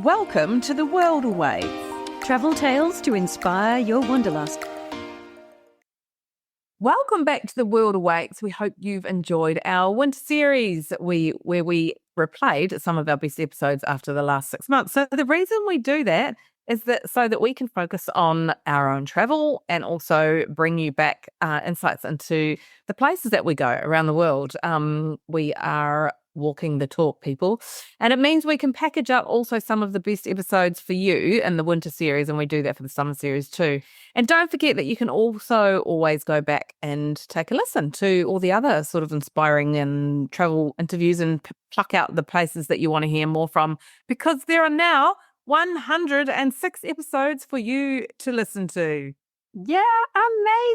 Welcome to the World Away. Travel tales to inspire your wanderlust. Welcome back to the World Awaits. We hope you've enjoyed our winter series where we replayed some of our best episodes after the last 6 months. So the reason we do that is that so that we can focus on our own travel and also bring you back insights into the places that we go around the world. We are walking the talk, people. And it means we can package up also some of the best episodes for you in the winter series, and we do that for the summer series too. And don't forget that you can also always go back and take a listen to all the other sort of inspiring and travel interviews and pluck out the places that you want to hear more from, because there are now 106 episodes for you to listen to. Yeah,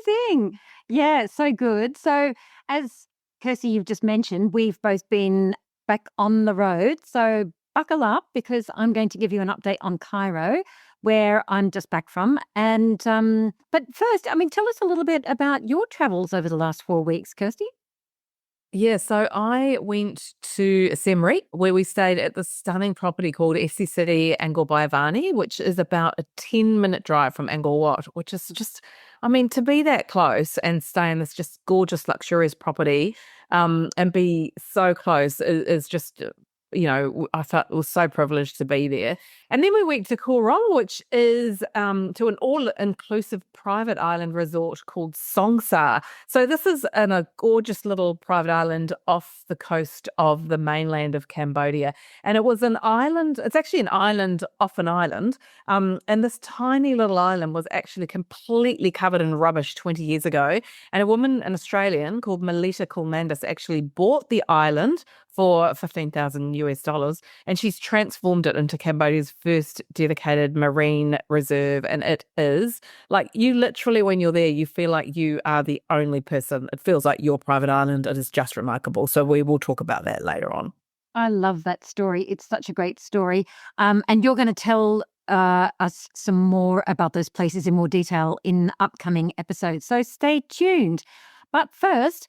amazing. Yeah, so good. So as Kirsty, you've just mentioned, we've both been back on the road. So buckle up because I'm going to give you an update on Cairo, where I'm just back from. And but first, tell us a little bit about your travels over the last 4 weeks, Kirsty. Yeah, so I went to Semri, where we stayed at this stunning property called City Angkor Bayavani, which is about a 10-minute drive from Angkor Wat, which is just, to be that close and stay in this just gorgeous, luxurious property and be so close is just, I felt it was so privileged to be there. And then we went to Korong, which is to an all-inclusive private island resort called Songsa. So this is in a gorgeous little private island off the coast of the mainland of Cambodia. And it was an island, it's actually an island off an island. And this tiny little island was actually completely covered in rubbish 20 years ago. And a woman, an Australian called Melita Kulmandis, actually bought the island for 15,000 US dollars, and she's transformed it into Cambodia's first dedicated marine reserve. And it is like, you literally, when you're there, you feel like you are the only person. It feels like your private island. It is just remarkable. So we will talk about that later on. I love that story. It's such a great story. And you're going to tell us some more about those places in more detail in upcoming episodes. So stay tuned. But first,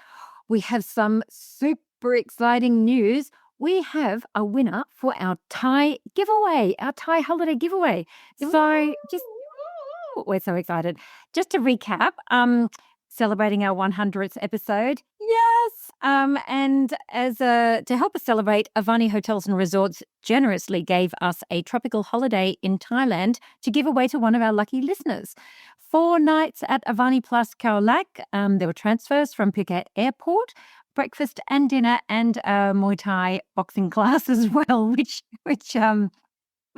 we have some super exciting news. We have a winner for our Thai giveaway, our Thai holiday giveaway. So we're so excited. Just to recap, celebrating our 100th episode. Yes. And as to help us celebrate, Avani Hotels and Resorts generously gave us a tropical holiday in Thailand to give away to one of our lucky listeners. 4 nights at Avani Plus Khao Lak. There were transfers from Phuket Airport, breakfast and dinner, and a Muay Thai boxing class as well, which we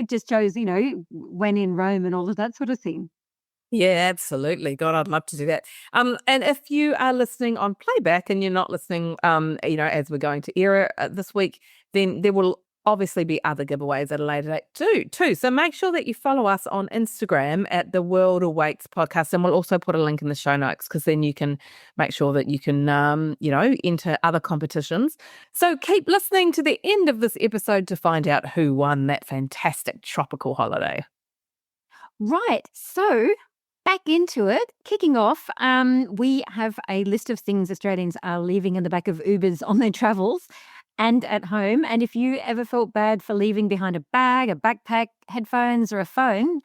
just chose, when in Rome and all of that sort of thing. Yeah, absolutely. God, I'd love to do that. And if you are listening on playback and you're not listening, as we're going to air this week, then there will obviously be other giveaways at a later date too. So make sure that you follow us on Instagram at the World Awaits podcast, and we'll also put a link in the show notes, because then you can make sure that you can, enter other competitions. So keep listening to the end of this episode to find out who won that fantastic tropical holiday. Right. So back into it, kicking off, we have a list of things Australians are leaving in the back of Ubers on their travels and at home. And if you ever felt bad for leaving behind a bag, a backpack, headphones, or a phone,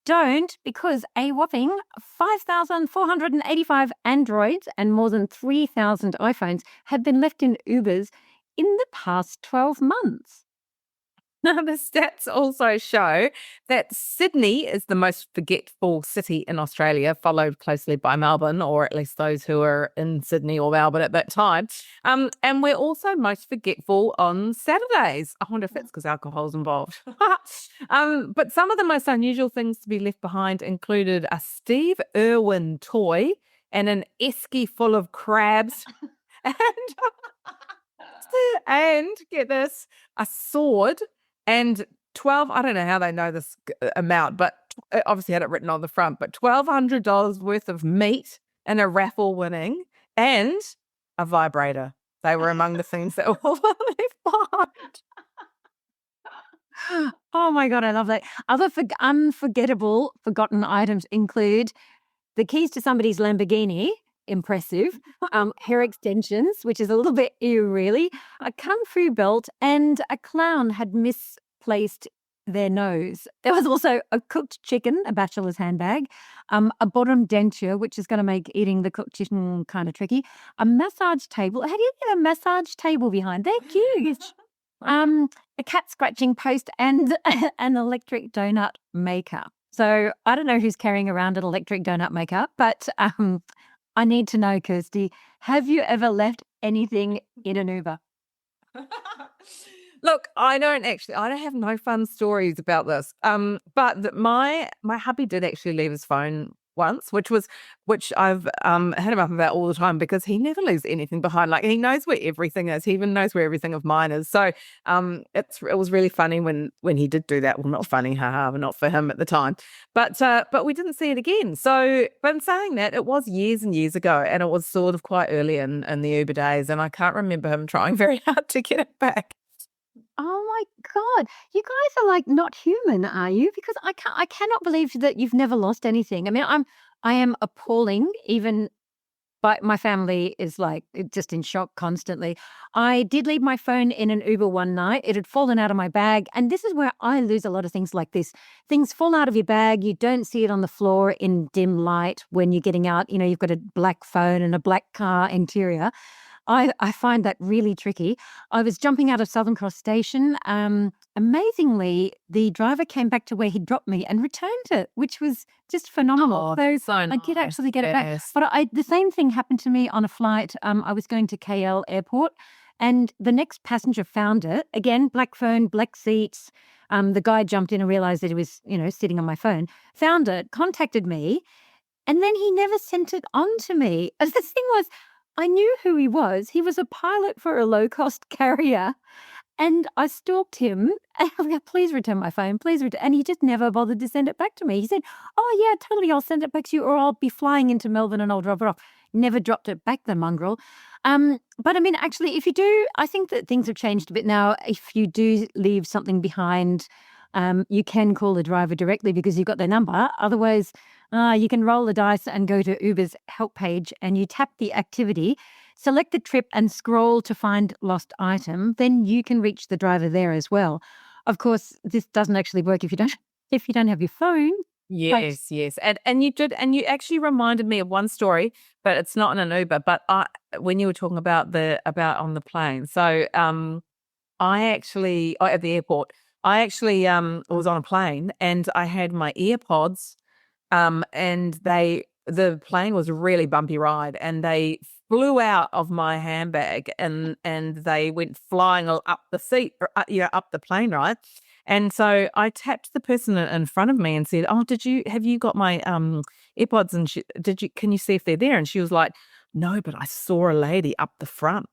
don't, because a whopping 5,485 Androids and more than 3,000 iPhones have been left in Ubers in the past 12 months. Now, the stats also show that Sydney is the most forgetful city in Australia, followed closely by Melbourne, or at least those who are in Sydney or Melbourne at that time. And we're also most forgetful on Saturdays. I wonder if it's because alcohol's involved. But some of the most unusual things to be left behind included a Steve Irwin toy and an esky full of crabs and get this, a sword, and 12, I don't know how they know this amount, but it obviously had it written on the front, but $1,200 worth of meat and a raffle winning, and a vibrator. They were among the things that were left behind. Oh my God, I love that. Other unforgettable forgotten items include the keys to somebody's Lamborghini, impressive, hair extensions, which is a little bit ew really, a kung fu belt, and a clown had misplaced their nose. There was also a cooked chicken, a bachelor's handbag, a bottom denture, which is going to make eating the cooked chicken kind of tricky, a massage table. How do you get a massage table behind? They're huge. A cat scratching post and an electric donut maker. So I don't know who's carrying around an electric donut maker, but I need to know, Kirsty, have you ever left anything in an Uber? Look, I don't have no fun stories about this. My hubby did actually leave his phone once, which I've hit him up about all the time because he never leaves anything behind. Like he knows where everything is. He even knows where everything of mine is. So it was really funny when he did do that. Well, not funny, haha, but not for him at the time. But we didn't see it again. So, but in saying that, it was years and years ago, and it was sort of quite early in the Uber days, and I can't remember him trying very hard to get it back. Oh my God. You guys are like not human, are you? Because I cannot believe that you've never lost anything. I mean, I am appalling, even but my family is like just in shock constantly. I did leave my phone in an Uber one night. It had fallen out of my bag. And this is where I lose a lot of things like this. Things fall out of your bag. You don't see it on the floor in dim light when you're getting out. You know, you've got a black phone and a black car interior. I find that really tricky. I was jumping out of Southern Cross Station. Amazingly, the driver came back to where he dropped me and returned it, which was just phenomenal. So I did actually get it back. yes. But the same thing happened to me on a flight. I was going to KL airport and the next passenger found it. Again, black phone, black seats. The guy jumped in and realized that he was, sitting on my phone, found it, contacted me, and then he never sent it on to me. And the thing was, I knew who he was. He was a pilot for a low-cost carrier. And I stalked him. And I was like, please return my phone, please return. And he just never bothered to send it back to me. He said, oh, yeah, totally, I'll send it back to you or I'll be flying into Melbourne and I'll drop it off. Never dropped it back, the mongrel. But I mean, actually, if you do, I think that things have changed a bit now. If you do leave something behind, you can call the driver directly because you've got their number. Otherwise, you can roll the dice and go to Uber's help page and you tap the activity. Select the trip and scroll to find lost item. Then you can reach the driver there as well. Of course, this doesn't actually work if you don't have your phone. Yes, yes. And you actually reminded me of one story, but it's not in an Uber, but when you were talking about on the plane. So at the airport, I actually was on a plane and I had my earpods and the plane was a really bumpy ride and they flew out of my handbag and they went flying up the seat, or, up the plane, right? And so I tapped the person in front of me and said, "Oh, have you got my AirPods? And can you see if they're there?" And she was like, "No, but I saw a lady up the front,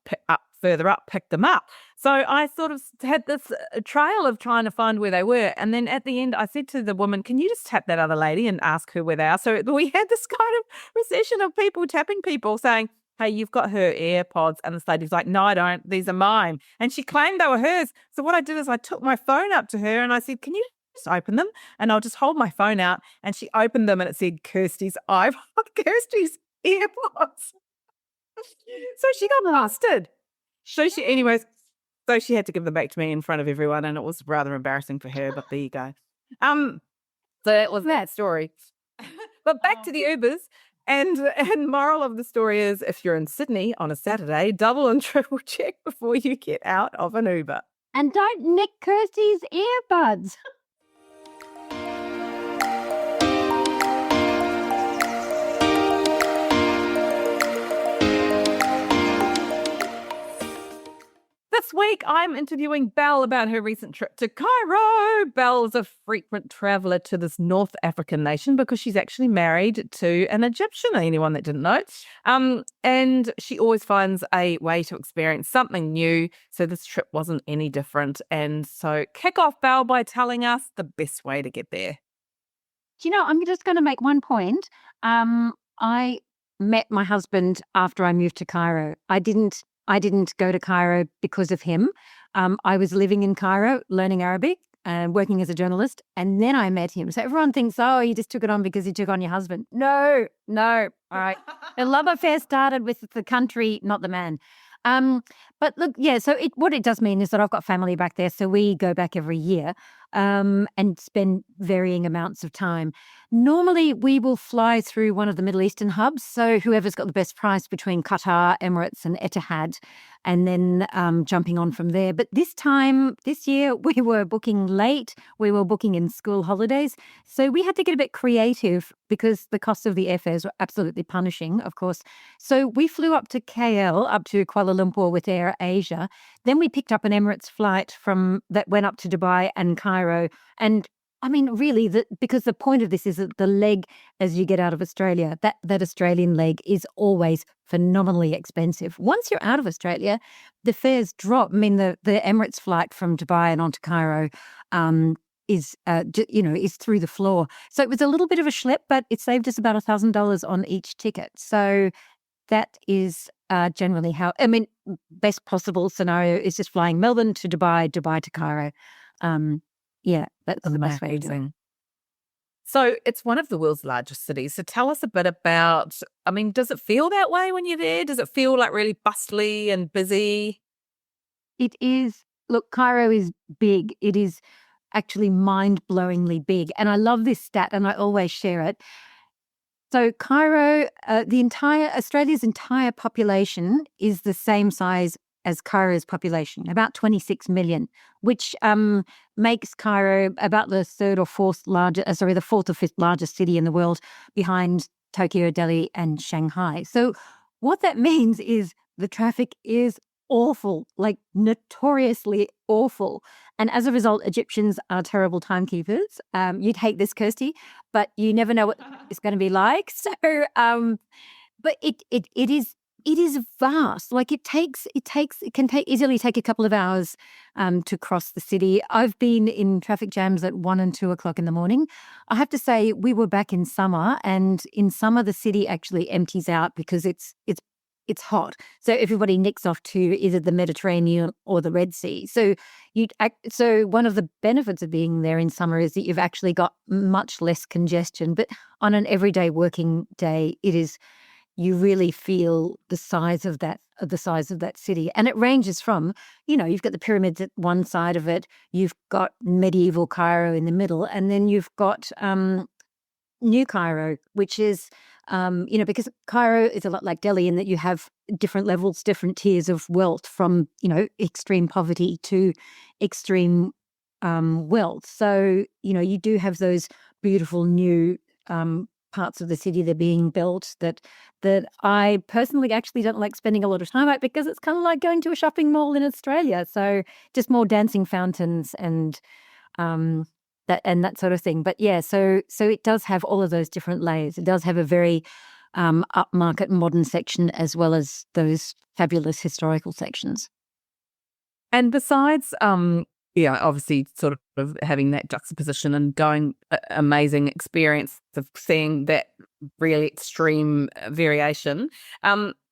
further up, pick them up." So I sort of had this trail of trying to find where they were. And then at the end, I said to the woman, "Can you just tap that other lady and ask her where they are?" So we had this kind of recession of people tapping people saying, "Hey, you've got her AirPods." And this lady's like, "No, I don't. These are mine." And she claimed they were hers. So what I did is I took my phone up to her and I said, "Can you just open them?" And I'll just hold my phone out. And she opened them and it said Kirsty's Kirsty's AirPods. So she got busted. So she had to give them back to me in front of everyone, and it was rather embarrassing for her, but there you go. So that was that story. But back to the Ubers, and moral of the story is if you're in Sydney on a Saturday, double and triple check before you get out of an Uber. And don't nick Kirsty's earbuds. This week, I'm interviewing Belle about her recent trip to Cairo. Belle is a frequent traveller to this North African nation because she's actually married to an Egyptian, anyone that didn't know. And she always finds a way to experience something new. So this trip wasn't any different. And so kick off, Belle, by telling us the best way to get there. I'm just going to make one point. I met my husband after I moved to Cairo. I didn't go to Cairo because of him. I was living in Cairo, learning Arabic and working as a journalist, and then I met him. So everyone thinks, oh, you just took it on because you took on your husband. No. All right. The love affair started with the country, not the man. But look, yeah, so what it does mean is that I've got family back there, so we go back every year, and spend varying amounts of time. Normally, we will fly through one of the Middle Eastern hubs, so whoever's got the best price between Qatar, Emirates, and Etihad, and then jumping on from there. But this year, we were booking late. We were booking in school holidays, so we had to get a bit creative because the cost of the airfares were absolutely punishing, of course. So we flew up to KL, up to Kuala Lumpur with Air Asia. Then we picked up an Emirates flight that went up to Dubai and Cairo. And I mean, really, because the point of this is that the leg as you get out of Australia, that Australian leg is always phenomenally expensive. Once you're out of Australia, the fares drop. I mean, the Emirates flight from Dubai and onto Cairo is is through the floor. So it was a little bit of a schlep, but it saved us about $1,000 on each ticket. So that is generally how, I mean, best possible scenario is just flying Melbourne to Dubai, Dubai to Cairo. Yeah, that's the best way to do it. So it's one of the world's largest cities. So tell us a bit about, I mean, does it feel that way when you're there? Does it feel like really bustly and busy? It is. Look, Cairo is big. It is actually mind-blowingly big. And I love this stat and I always share it. So Cairo, Australia's entire population is the same size as Cairo's population, about 26 million, which makes Cairo about the the fourth or fifth largest city in the world, behind Tokyo, Delhi, and Shanghai. So what that means is the traffic is awful, like notoriously awful. And as a result, Egyptians are terrible timekeepers. You'd hate this, Kirsty, but you never know what it's going to be like. So, but it is vast. Like it can easily take a couple of hours to cross the city. I've been in traffic jams at 1 and 2 o'clock in the morning. I have to say, we were back in summer, and in summer the city actually empties out because it's hot. So everybody nicks off to either the Mediterranean or the Red Sea. So one of the benefits of being there in summer is that you've actually got much less congestion. But on an everyday working day, you really feel the size of that city. And it ranges from, you've got the pyramids at one side of it, you've got medieval Cairo in the middle, and then you've got New Cairo, which is, because Cairo is a lot like Delhi in that you have different levels, different tiers of wealth, from, extreme poverty to extreme wealth. So, you do have those beautiful new parts of the city that are being built that I personally actually don't like spending a lot of time at, because it's kind of like going to a shopping mall in Australia. So just more dancing fountains and that sort of thing. But yeah, so it does have all of those different layers. It does have a very upmarket modern section, as well as those fabulous historical sections. And besides, obviously sort of having that juxtaposition and going amazing experience of seeing that really extreme variation,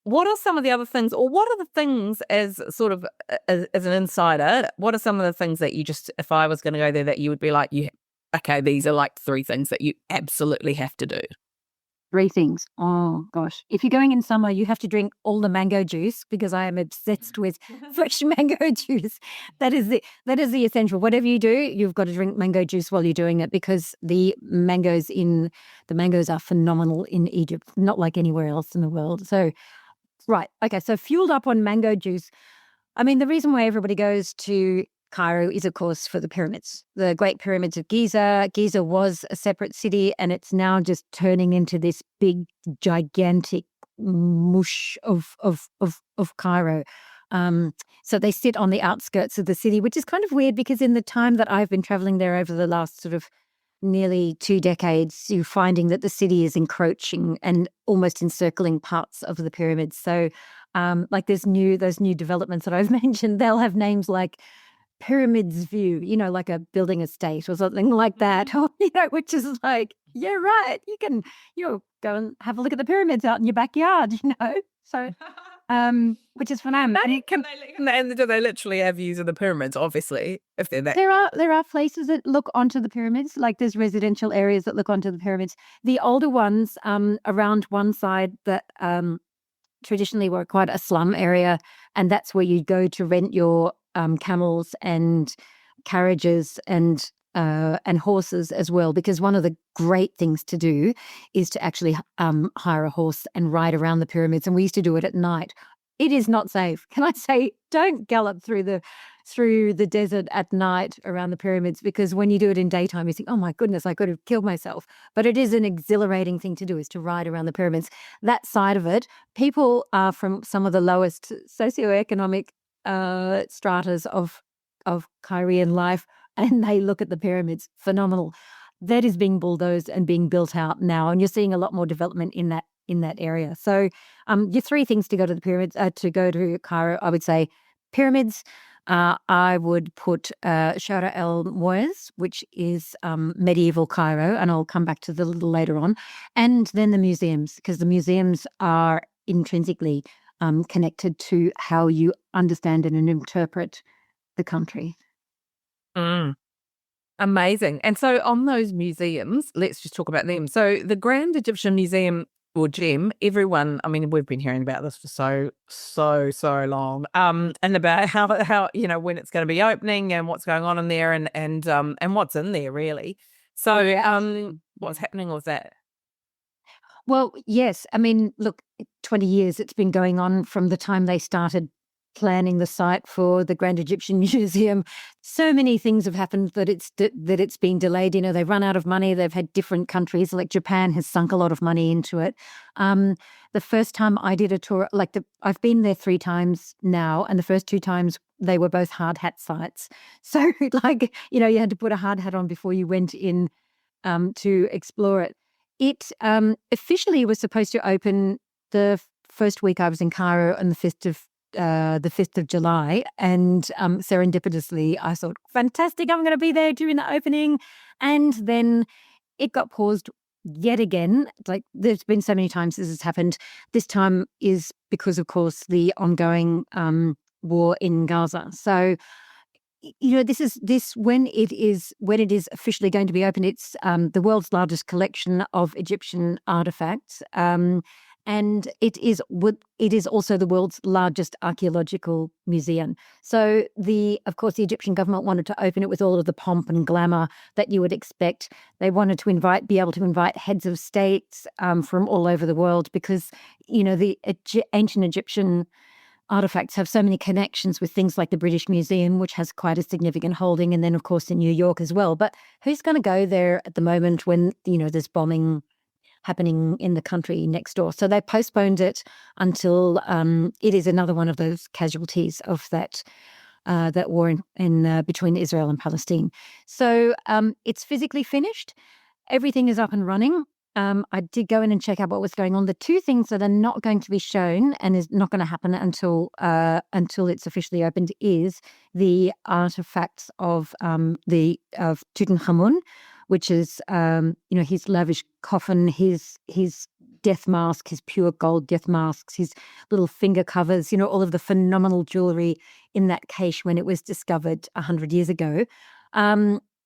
what are some of the other things, or what are the things as sort of as an insider, what are some of the things that you just, if I was going to go there, that you would be like, okay, these are like 3 things that you absolutely have to do? 3 things. Oh gosh. If you're going in summer, you have to drink all the mango juice, because I am obsessed with fresh mango juice. That is the essential. Whatever you do, you've got to drink mango juice while you're doing it, because the mangoes are phenomenal in Egypt, not like anywhere else in the world. So, right. Okay. So fueled up on mango juice. I mean, the reason why everybody goes to Cairo is, of course, for the pyramids, the Great Pyramids of Giza. Giza was a separate city, and it's now just turning into this big, gigantic mush of Cairo. So they sit on the outskirts of the city, which is kind of weird, because in the time that I've been traveling there over the last sort of nearly 2 decades, you're finding that the city is encroaching and almost encircling parts of the pyramids. So like those new developments that I've mentioned, they'll have names like Pyramids View, like a building estate or something like that, or, which is like, yeah, right. You go and have a look at the pyramids out in your backyard, so, which is phenomenal. And do they literally have views of the pyramids, obviously, if they're that? There are places that look onto the pyramids, like there's residential areas that look onto the pyramids. The older ones, around one side that, traditionally were quite a slum area, and that's where you go to rent your camels and carriages and horses as well. Because one of the great things to do is to actually hire a horse and ride around the pyramids, and we used to do it at night. It is not safe. Can I say, don't gallop through the desert at night around the pyramids, because when you do it in daytime, you think, oh my goodness, I could have killed myself. But it is an exhilarating thing to do, is to ride around the pyramids. That side of it, people are from some of the lowest socioeconomic stratas of Cairean life, and they look at the pyramids. Phenomenal. That is being bulldozed and being built out now, and you're seeing a lot more development in that area. So your three things to go to the pyramids, to go to Cairo, I would say pyramids. I would put Shara El Moez, which is medieval Cairo, and I'll come back to that a little later on. And then the museums, because the museums are intrinsically connected to how you understand and interpret the country. Mm. Amazing. And so on those museums, let's just talk about them. So the Grand Egyptian Museum, or GEM, everyone, I mean, we've been hearing about this for so long, and about how when it's going to be opening and what's going on in there, and what's in there really. So what's happening with that? Well, yes. I mean, look, 20 years it's been going on from the time they started planning the site for the Grand Egyptian Museum. So many things have happened that it's been delayed. They've run out of money. They've had different countries, like Japan has sunk a lot of money into it. The first time I did a tour, I've been there 3 times now, and the first 2 times they were both hard hat sites. So you had to put a hard hat on before you went in to explore it. It officially was supposed to open the first week I was in Cairo on the 5th of July, and serendipitously I thought, fantastic, I'm going to be there during the opening, and then it got paused yet again. Like, there's been so many times this has happened. This time is because, of course, the ongoing war in Gaza. So when it is officially going to be open. It's the world's largest collection of Egyptian artifacts, and it is also the world's largest archaeological museum. So of course the Egyptian government wanted to open it with all of the pomp and glamour that you would expect. They wanted to be able to invite heads of states from all over the world, because the ancient Egyptian artifacts have so many connections with things like the British Museum, which has quite a significant holding, and then of course in New York as well. But who's going to go there at the moment when there's bombing happening in the country next door? So they postponed it until it is another one of those casualties of that war in between Israel and Palestine. So it's physically finished. Everything is up and running. I did go in and check out what was going on. The 2 things that are not going to be shown and is not going to happen until it's officially opened is the artifacts of Tutankhamun, which is his lavish coffin, his death mask, his pure gold death masks, his little finger covers, all of the phenomenal jewelry in that cache when it was discovered 100 years ago.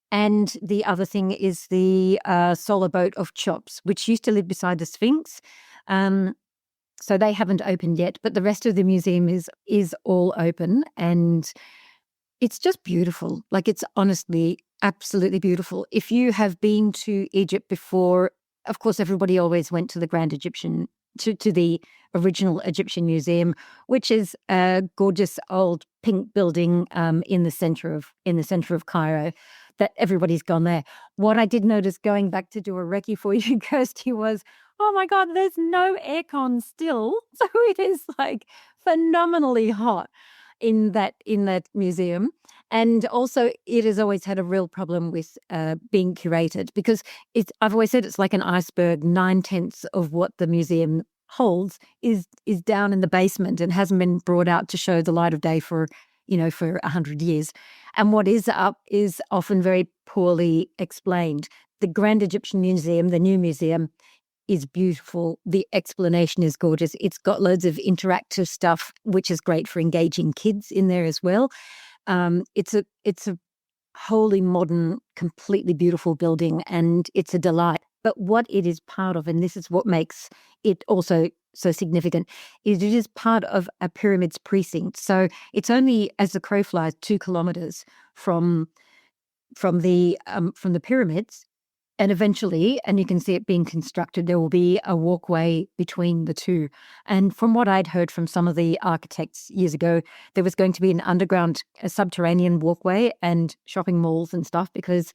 And the other thing is the solar boat of Chops, which used to live beside the Sphinx. So they haven't opened yet, but the rest of the museum is all open, and it's just beautiful. Like, it's honestly absolutely beautiful. If you have been to Egypt before, of course, everybody always went to the Grand Egyptian, to the original Egyptian Museum, which is a gorgeous old pink building in the center of Cairo. That everybody's gone there. What I did notice going back to do a recce for you, Kirsty, was, oh my God, there's no aircon still. So it is like phenomenally hot in that museum. And also it has always had a real problem with being curated, because I've always said it's like an iceberg. 9/10 of what the museum holds is down in the basement and hasn't been brought out to show the light of day for 100 years. And what is up is often very poorly explained. The Grand Egyptian Museum, the new museum, is beautiful. The explanation is gorgeous. It's got loads of interactive stuff, which is great for engaging kids in there as well. It's a wholly modern, completely beautiful building, and it's a delight. But what it is part of, and this is what makes it also so significant is it is part of a pyramid's precinct. So it's only, as the crow flies, 2 kilometers from the pyramids. And eventually, and you can see it being constructed, there will be a walkway between the two. And from what I'd heard from some of the architects years ago, there was going to be an underground, a subterranean walkway and shopping malls and stuff, because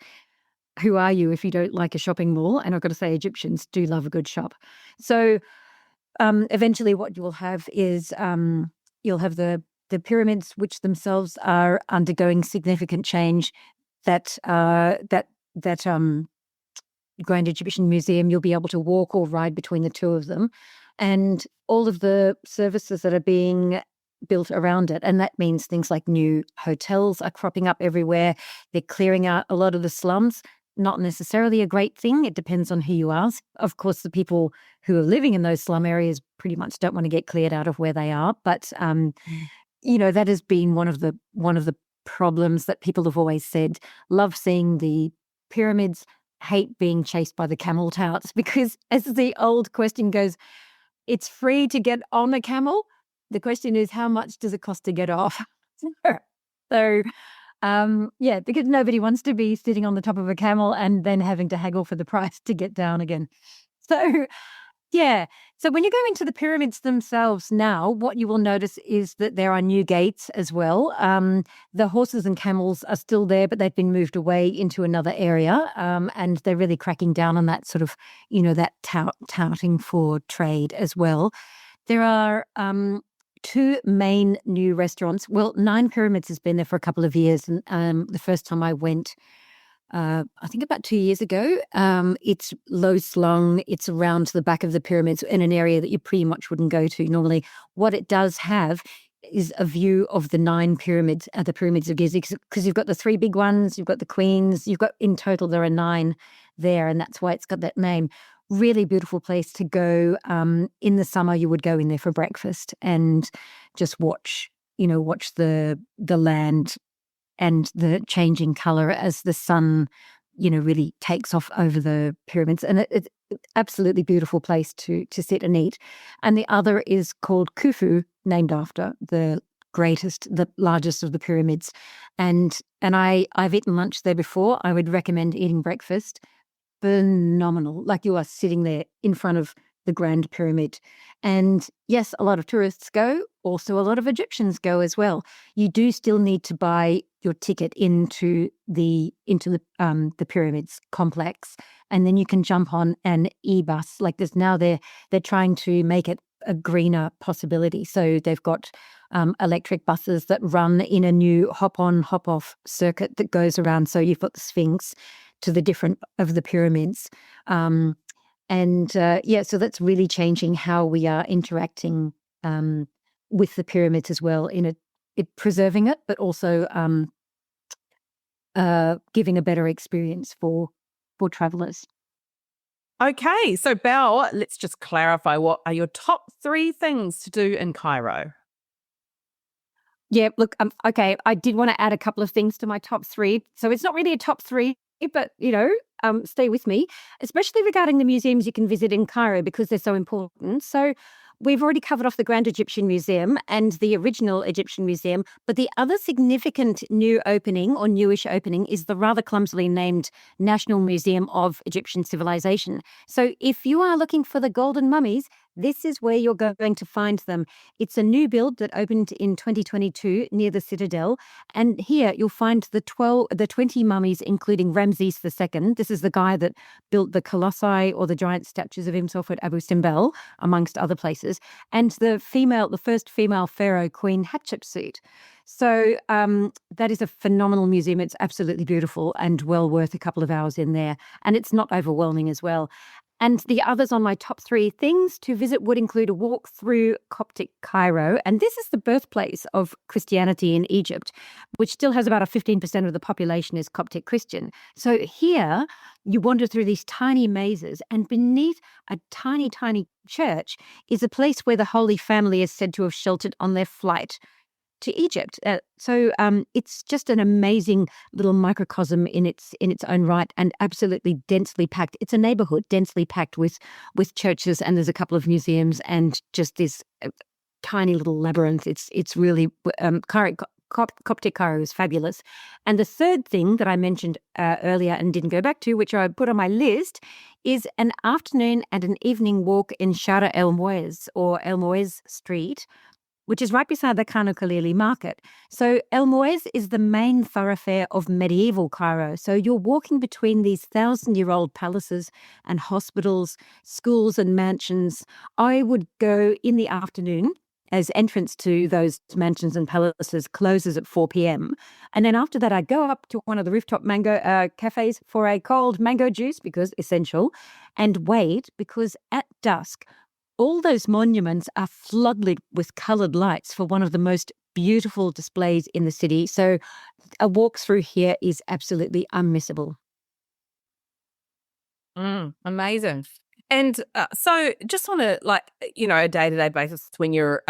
who are you if you don't like a shopping mall? And I've got to say, Egyptians do love a good shop. So eventually what you will have is you'll have the pyramids, which themselves are undergoing significant change. That Grand Egyptian Museum, you'll be able to walk or ride between the two of them, and all of the services that are being built around it. And that means things like new hotels are cropping up everywhere. They're clearing out a lot of the slums. Not necessarily a great thing. It depends on who you ask. Of course, the people who are living in those slum areas pretty much don't want to get cleared out of where they are. But that has been one of the problems that people have always said. Love seeing the pyramids, hate being chased by the camel touts, because as the old question goes, it's free to get on a camel. The question is, how much does it cost to get off? So, because nobody wants to be sitting on the top of a camel and then having to haggle for the price to get down again. So, yeah. So when you go into the pyramids themselves now, what you will notice is that there are new gates as well. The horses and camels are still there, but they've been moved away into another area. And they're really cracking down on that sort of, that touting for trade as well. There are 2 main new restaurants. Well, Nine Pyramids has been there for a couple of years. And the first time I went, I think about 2 years ago, it's low slung. It's around the back of the pyramids in an area that you pretty much wouldn't go to normally. What it does have is a view of the 9 pyramids, the pyramids of Giza, because you've got the 3 big ones, you've got the queens, in total there are 9 there, and that's why it's got that name. Really beautiful place to go. In the summer, you would go in there for breakfast and just watch the land and the changing color as the sun, really takes off over the pyramids. And it's absolutely beautiful place to sit and eat. And the other is called Khufu, named after the largest of the pyramids. And I've eaten lunch there before. I would recommend eating breakfast. Phenomenal. Like, you are sitting there in front of the Grand Pyramid. And yes, a lot of tourists go, also a lot of Egyptians go as well. You do still need to buy your ticket into the pyramids complex, and then you can jump on an e-bus. Like, they're trying to make it a greener possibility. So they've got electric buses that run in a new hop-on, hop-off circuit that goes around. So you've got the Sphinx to the different of the pyramids. So that's really changing how we are interacting with the pyramids as well, preserving it, but also giving a better experience for travelers. Okay, so Belle, let's just clarify, what are your top 3 things to do in Cairo? Yeah, look, okay, I did want to add a couple of things to my top 3. So it's not really a top 3, but, stay with me, especially regarding the museums you can visit in Cairo, because they're so important. So we've already covered off the Grand Egyptian Museum and the original Egyptian Museum, but the other significant new opening, or newish opening, is the rather clumsily named National Museum of Egyptian Civilization. So if you are looking for the golden mummies, this is where you're going to find them. It's a new build that opened in 2022 near the Citadel. And here you'll find the 20 mummies, including Ramses II. This is the guy that built the colossi, or the giant statues of himself at Abu Simbel, amongst other places, and the first female pharaoh, Queen Hatshepsut. So that is a phenomenal museum. It's absolutely beautiful and well worth a couple of hours in there. And it's not overwhelming as well. And the others on my top 3 things to visit would include a walk through Coptic Cairo. And this is the birthplace of Christianity in Egypt, which still has about 15% of the population is Coptic Christian. So here you wander through these tiny mazes, and beneath a tiny, tiny church is a place where the Holy Family is said to have sheltered on their flight to Egypt. It's just an amazing little microcosm in its own right, and absolutely densely packed. It's a neighborhood densely packed with churches, and there's a couple of museums and just this tiny little labyrinth. It's really Cairo, Coptic Cairo is fabulous. And the third thing that I mentioned earlier and didn't go back to, which I put on my list, is an afternoon and an evening walk in Shara El Moez, or El Moez Street, which is right beside the Khan Khalili market. So El Moez is the main thoroughfare of medieval Cairo. So you're walking between these 1,000-year-old palaces and hospitals, schools and mansions. I would go in the afternoon, as entrance to those mansions and palaces closes at 4 p.m. And then after that, I go up to one of the rooftop mango cafes for a cold mango juice, because essential, and wait, because at dusk, all those monuments are floodlit with coloured lights for one of the most beautiful displays in the city. So a walk through here is absolutely unmissable. Amazing. And so just on a a day-to-day basis, when you're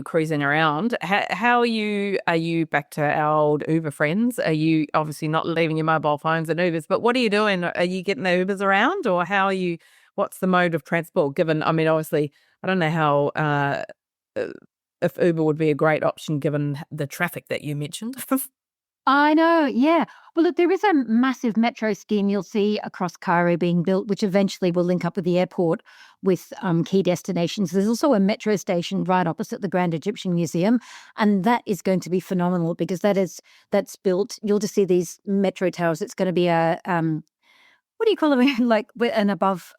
cruising around, how are you? Are you back to our old Uber friends? Are you obviously not leaving your mobile phones and Ubers, but what are you doing? Are you getting the Ubers around, or how are you? What's the mode of transport? Given, I mean, obviously, I don't know how if Uber would be a great option given the traffic that you mentioned. I know, yeah. Well, look, there is a massive metro scheme you'll see across Cairo being built, which eventually will link up with the airport with key destinations. There's also a metro station right opposite the Grand Egyptian Museum, and that is going to be phenomenal because that's built. You'll just see these metro towers. It's going to be a what do you call it? Like an above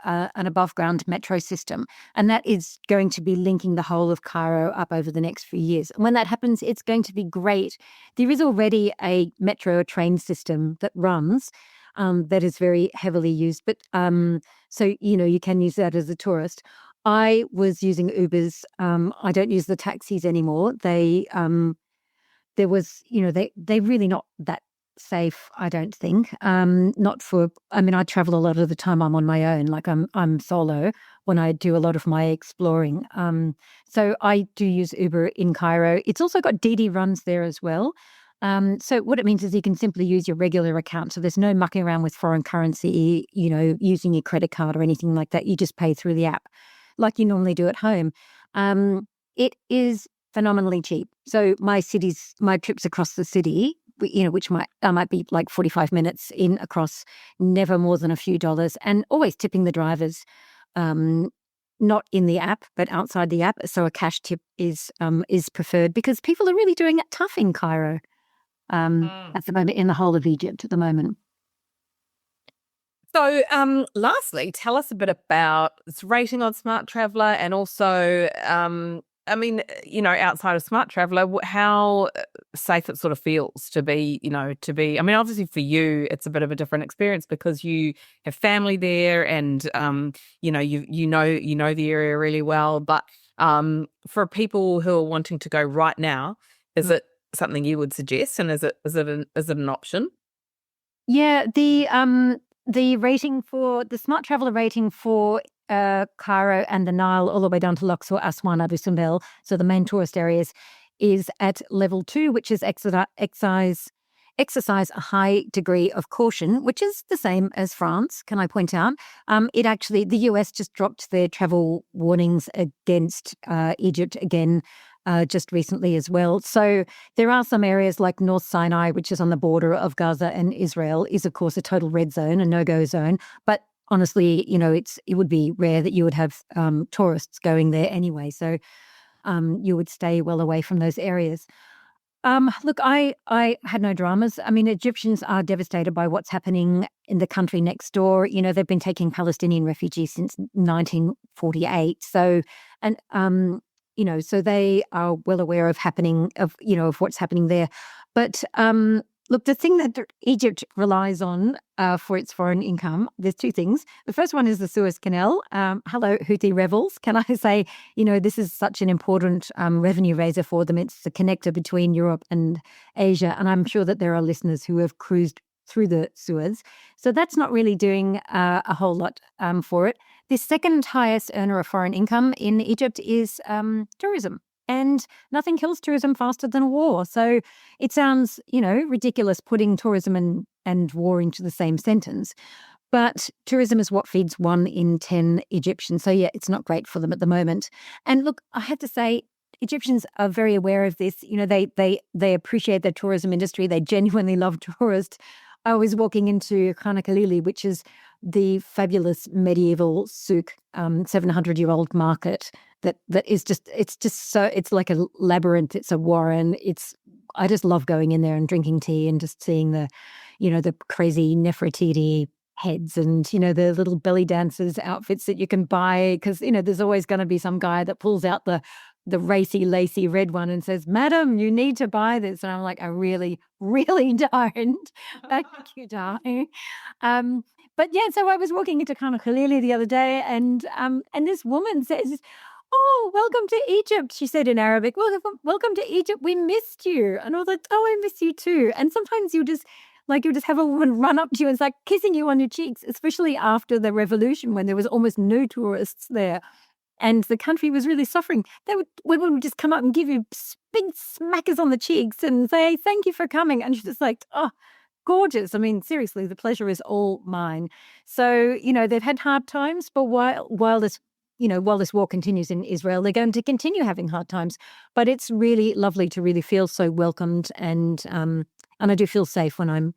ground metro system, and that is going to be linking the whole of Cairo up over the next few years. And when that happens, it's going to be great. There is already a metro train system that runs that is very heavily used, but so you can use that as a tourist. I was using Ubers. I don't use the taxis anymore. There was, they really not that safe, I don't think. Not for, I mean, I travel a lot of the time. I'm on my own, like I'm solo when I do a lot of my exploring. So I do use Uber in Cairo. It's also got DD runs there as well. So what it means is you can simply use your regular account. So there's no mucking around with foreign currency, using your credit card or anything like that. You just pay through the app like you normally do at home. It is phenomenally cheap. So my trips across the city, which might be like 45 minutes in across, never more than a few dollars, and always tipping the drivers, not in the app, but outside the app. So a cash tip is preferred because people are really doing it tough in Cairo at the moment, in the whole of Egypt at the moment. So, lastly, tell us a bit about its rating on Smart Traveller, and also, I mean, outside of Smart Traveller, how safe it sort of feels to be. I mean, obviously for you, it's a bit of a different experience because you have family there, and you know the area really well. But for people who are wanting to go right now, is it something you would suggest, and is it an option? Yeah, the rating for the Smart Traveller rating for Cairo and the Nile, all the way down to Luxor, Aswan, Abu Simbel, so the main tourist areas, is at level 2, which is exercise a high degree of caution, which is the same as France, can I point out. The US just dropped their travel warnings against Egypt again just recently as well. So there are some areas like North Sinai, which is on the border of Gaza and Israel, is of course a total red zone, a no-go zone. But honestly, it would be rare that you would have tourists going there anyway. So you would stay well away from those areas. Look, I had no dramas. I mean, Egyptians are devastated by what's happening in the country next door. They've been taking Palestinian refugees since 1948. So, and so they are well aware of what's happening there. But look, the thing that Egypt relies on for its foreign income, there's two things. The first one is the Suez Canal. Hello, Houthi rebels. Can I say, this is such an important revenue raiser for them. It's the connector between Europe and Asia. And I'm sure that there are listeners who have cruised through the Suez. So that's not really doing a whole lot for it. The second highest earner of foreign income in Egypt is tourism. and nothing kills tourism faster than war. So it sounds, ridiculous putting tourism and war into the same sentence. But tourism is what feeds 1 in 10 Egyptians. So, yeah, it's not great for them at the moment. And look, I have to say, Egyptians are very aware of this. They appreciate the tourism industry. They genuinely love tourists. I was walking into Khana Khalili, which is the fabulous medieval souk, 700-year-old market that is it's like a labyrinth. It's a warren. I just love going in there and drinking tea and just seeing the crazy Nefertiti heads and, the little belly dancers outfits that you can buy because, there's always going to be some guy that pulls out the racy, lacy red one and says, "Madam, you need to buy this." And I'm like, "I really, really don't." Thank you, darling. But yeah, so I was walking into Khana Khalili the other day and this woman says, "Oh, welcome to Egypt," she said in Arabic. Welcome to Egypt. We missed you." And I was like, "Oh, I miss you too." And sometimes you'll just have a woman run up to you and start kissing you on your cheeks, especially after the revolution when there was almost no tourists there. And the country was really suffering. Women would just come up and give you big smackers on the cheeks and say, "Thank you for coming." And you're just like, "Oh, gorgeous." I mean, seriously, the pleasure is all mine. So, they've had hard times, but while this war continues in Israel, they're going to continue having hard times. But it's really lovely to really feel so welcomed and I do feel safe when I'm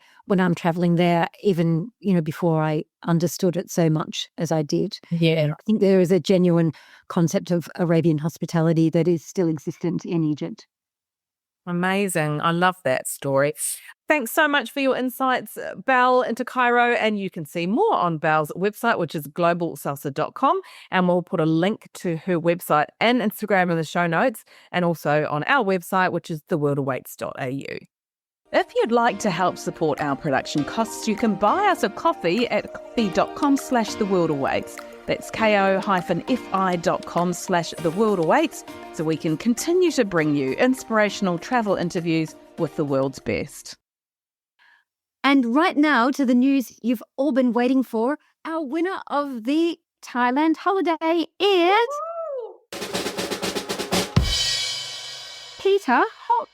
traveling there, even, before I understood it so much as I did. Yeah. I think there is a genuine concept of Arabian hospitality that is still existent in Egypt. Amazing. I love that story. Thanks so much for your insights, Belle, into Cairo. And you can see more on Belle's website, which is globalsalsa.com. And we'll put a link to her website and Instagram in the show notes, and also on our website, which is theworldawaits.au. If you'd like to help support our production costs, you can buy us a coffee at coffee.com/theworldawaits. That's ko-fi.com/theworldawaits, so we can continue to bring you inspirational travel interviews with the world's best. And right now to the news you've all been waiting for. Our winner of the Thailand holiday is Peter Holt.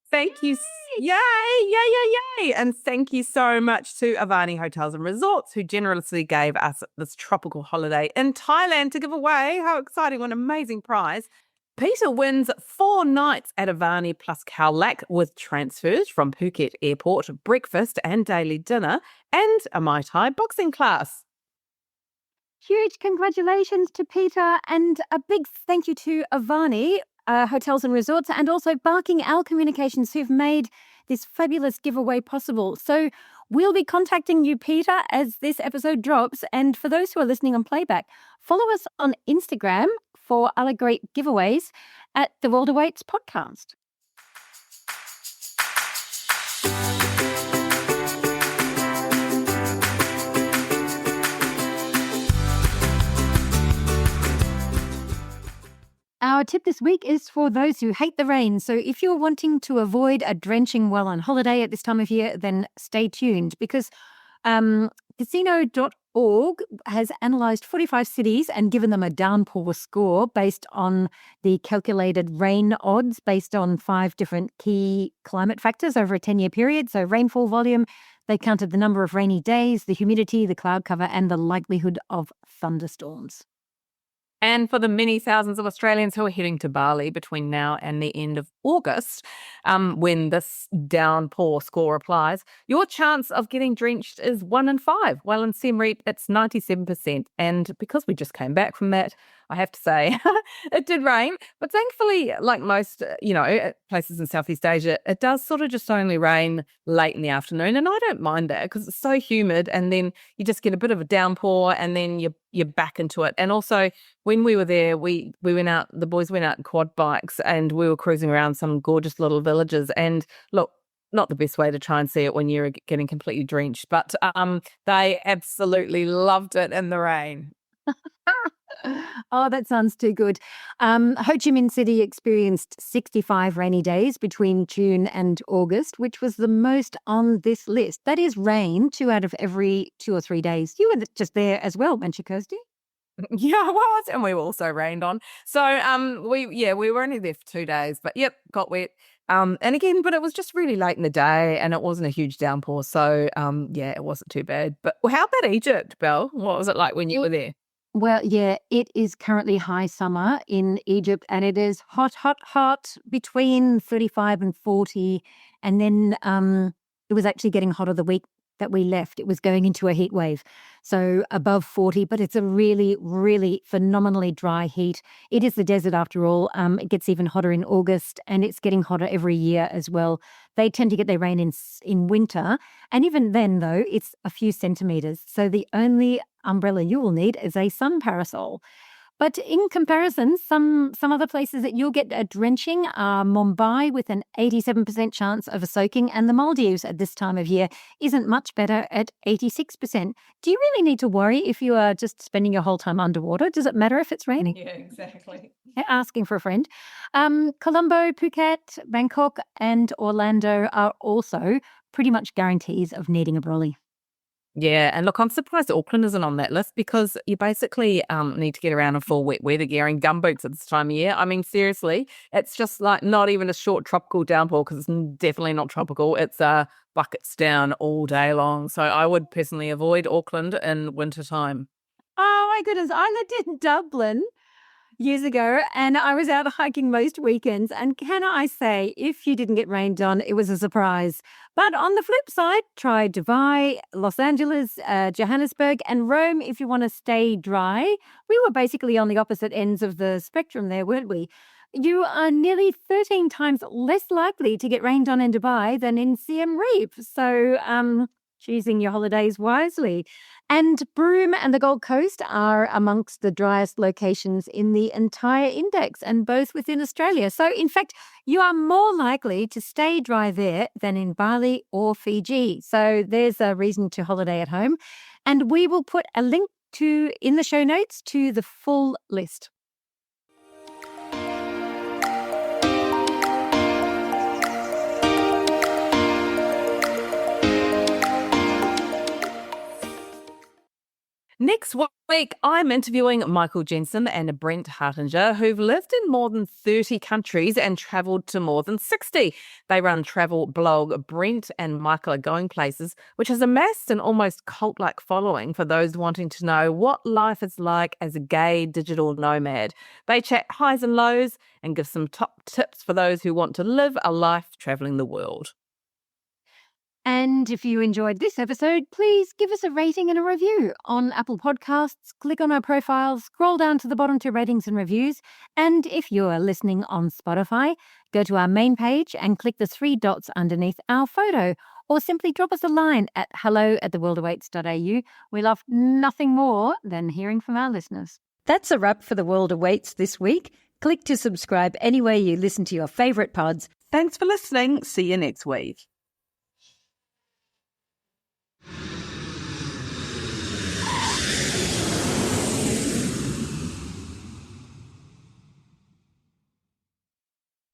Thank you. Yay. And thank you so much to Avani Hotels and Resorts, who generously gave us this tropical holiday in Thailand to give away. How exciting. What an amazing prize. Peter wins 4 nights at Avani plus Khao Lak with transfers from Phuket Airport, breakfast and daily dinner, and a Mai Tai boxing class. Huge congratulations to Peter, and a big thank you to Avani Hotels and Resorts, and also Barking Owl Communications, who've made this fabulous giveaway possible. So we'll be contacting you, Peter, as this episode drops. And for those who are listening on playback, follow us on Instagram for other great giveaways at The World Awaits podcast. Our tip this week is for those who hate the rain. So if you're wanting to avoid a drenching while on holiday at this time of year, then stay tuned, because casino.org has analysed 45 cities and given them a downpour score based on the calculated rain odds based on 5 different key climate factors over a 10-year period. So rainfall volume, they counted the number of rainy days, the humidity, the cloud cover, and the likelihood of thunderstorms. And for the many thousands of Australians who are heading to Bali between now and the end of August, when this downpour score applies, your chance of getting drenched is 1 in 5. Well, in Siem Reap, it's 97%. And because we just came back from that, I have to say it did rain. But thankfully, like most, places in Southeast Asia, it does sort of just only rain late in the afternoon. And I don't mind that because it's so humid. And then you just get a bit of a downpour and then you're back into it. And also, when we were there, we went out, the boys went out in quad bikes and we were cruising around some gorgeous little villages. And look, not the best way to try and see it when you're getting completely drenched, but they absolutely loved it in the rain. Oh, that sounds too good. Ho Chi Minh City experienced 65 rainy days between June and August, which was the most on this list. That is rain 2 out of every 2 or 3 days. You were just there as well, weren't you, Kirsty? Yeah, it was, and we were also rained on. So, we were only there for 2 days, but yep, got wet. And again, but it was just really late in the day, and it wasn't a huge downpour, so, yeah, it wasn't too bad. But how about Egypt, Belle? What was it like when you were there? Well, yeah, it is currently high summer in Egypt, and it is hot, hot, hot, between 35 and 40. And then it was actually getting hotter the week that we left. It was going into a heat wave. So above 40, but it's a really, really phenomenally dry heat. It is the desert after all. It gets even hotter in August, and it's getting hotter every year as well. They tend to get their rain in winter. And even then, though, it's a few centimeters. So the only umbrella you will need is a sun parasol. But in comparison, some other places that you'll get a drenching are Mumbai with an 87% chance of a soaking, and the Maldives at this time of year isn't much better at 86%. Do you really need to worry if you are just spending your whole time underwater? Does it matter if it's raining? Yeah, exactly. Asking for a friend. Colombo, Phuket, Bangkok, and Orlando are also pretty much guarantees of needing a brolly. Yeah, and look, I'm surprised Auckland isn't on that list because you basically need to get around in full wet weather gear and gumboots at this time of year. I mean, seriously, it's just like not even a short tropical downpour because it's definitely not tropical. It's buckets down all day long. So I would personally avoid Auckland in winter time. Oh my goodness, I lived in Dublin years ago, and I was out hiking most weekends. And can I say, if you didn't get rained on, it was a surprise. But on the flip side, try Dubai, Los Angeles, Johannesburg, and Rome if you want to stay dry. We were basically on the opposite ends of the spectrum there, weren't we? You are nearly 13 times less likely to get rained on in Dubai than in Siem Reap. So, choosing your holidays wisely. And Broome and the Gold Coast are amongst the driest locations in the entire index, and both within Australia. So, in fact, you are more likely to stay dry there than in Bali or Fiji. So, there's a reason to holiday at home. And we will put a link in the show notes to the full list. Next week, I'm interviewing Michael Jensen and Brent Hartinger, who've lived in more than 30 countries and travelled to more than 60. They run travel blog Brent and Michael Are Going Places, which has amassed an almost cult-like following for those wanting to know what life is like as a gay digital nomad. They chat highs and lows and give some top tips for those who want to live a life travelling the world. And if you enjoyed this episode, please give us a rating and a review on Apple Podcasts. Click on our profile, scroll down to the bottom to ratings and reviews. And if you're listening on Spotify, go to our main page and click the 3 dots underneath our photo, or simply drop us a line at hello@theworldawaits.au. We love nothing more than hearing from our listeners. That's a wrap for The World Awaits this week. Click to subscribe anywhere you listen to your favourite pods. Thanks for listening. See you next week.